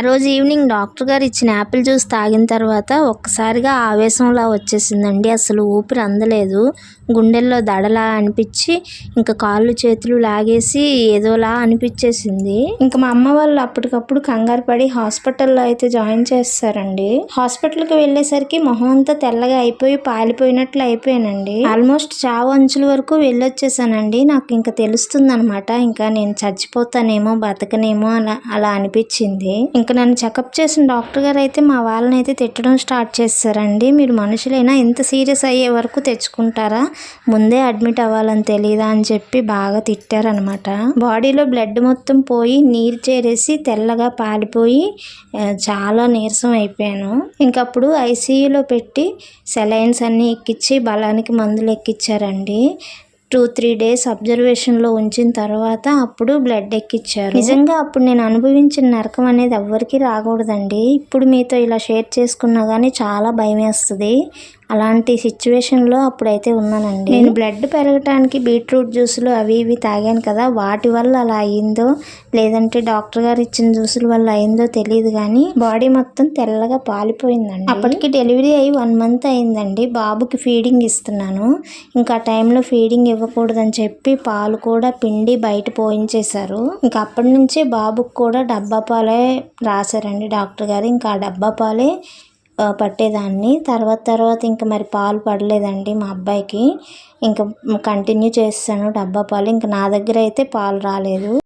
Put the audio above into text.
రోజు evening doctor గారు ఇచ్చిన యాపిల్ జ్యూస్ తాగిన తర్వాత ఒక్కసారిగా ఆవేశంలా వచ్చేసిందండి. అసలు ఊపిరి అందలేదు. గుండెల్లో దడలా అనిపించి ఇంకా కాళ్ళు చేతులు లాగేసి ఏదోలా అనిపించేసింది. ఇంకా మా అమ్మ వాళ్ళు అప్పటికప్పుడు కంగారు పడి హాస్పిటల్లో అయితే జాయిన్ చేస్తారండి. హాస్పిటల్కి వెళ్ళేసరికి మొహం అంతా తెల్లగా అయిపోయి పాలిపోయినట్లు అయిపోయానండి. ఆల్మోస్ట్ చావు అంచుల వరకు వెళ్ళొచ్చేసానండి. నాకు ఇంకా తెలుస్తుంది అనమాట, ఇంకా నేను చచ్చిపోతానేమో బతకనేమో అలా అనిపించింది. ఇంకా నన్ను చెకప్ చేసిన డాక్టర్ గారు అయితే మా వాళ్ళని అయితే తిట్టడం స్టార్ట్ చేస్తారండి. మీరు మనుషులైనా ఇంత సీరియస్ అయ్యే వరకు తెచ్చుకుంటారా, ముందే అడ్మిట్ అవ్వాలని తెలీదా అని చెప్పి బాగా తిట్టారనమాట. బాడీలో బ్లడ్ మొత్తం పోయి నీరు చేరేసి తెల్లగా పాలిపోయి చాలా నీరసం అయిపోయాను. ఇంకప్పుడు ఐసీయూలో పెట్టి సెలైన్స్ అన్నీ ఎక్కించి బలానికి మందులు ఎక్కించారండి. 2-3 డేస్ అబ్జర్వేషన్లో ఉంచిన తర్వాత అప్పుడు బ్లడ్ ఎక్కిచ్చారు. నిజంగా అప్పుడు నేను అనుభవించిన నరకం అనేది ఎవ్వరికీ రాకూడదండి. ఇప్పుడు మీతో ఇలా షేర్ చేసుకున్నా కానీ చాలా భయం వేస్తుంది. అలాంటి సిచ్యువేషన్లో అప్పుడైతే ఉన్నానండి. నేను బ్లడ్ పెరగటానికి బీట్రూట్ జ్యూసులు అవి ఇవి తాగాను కదా, వాటి వల్ల అలా అయిందో లేదంటే డాక్టర్ గారు ఇచ్చిన జ్యూసుల వల్ల అయిందో తెలియదు కానీ బాడీ మొత్తం తెల్లగా పాలిపోయిందండి. అప్పటికి డెలివరీ అయ్యి 1 month అయిందండి. బాబుకి ఫీడింగ్ ఇస్తున్నాను. ఇంకా ఆ టైంలో ఫీడింగ్ ఇవ్వకూడదని చెప్పి పాలు కూడా పిండి బయట పోయించేశారు. ఇంకా అప్పటి నుంచే బాబుకి కూడా డబ్బా పాలే రాశారండి డాక్టర్ గారు. ఇంకా ఆ డబ్బా పాలే పట్టేదాన్ని. తర్వాత ఇంకా మరి పాలు పడలేదండి మా అబ్బాయికి. ఇంకా కంటిన్యూ చేస్తాను డబ్బా పాలు. ఇంకా నా దగ్గర అయితే పాలు రాలేదు.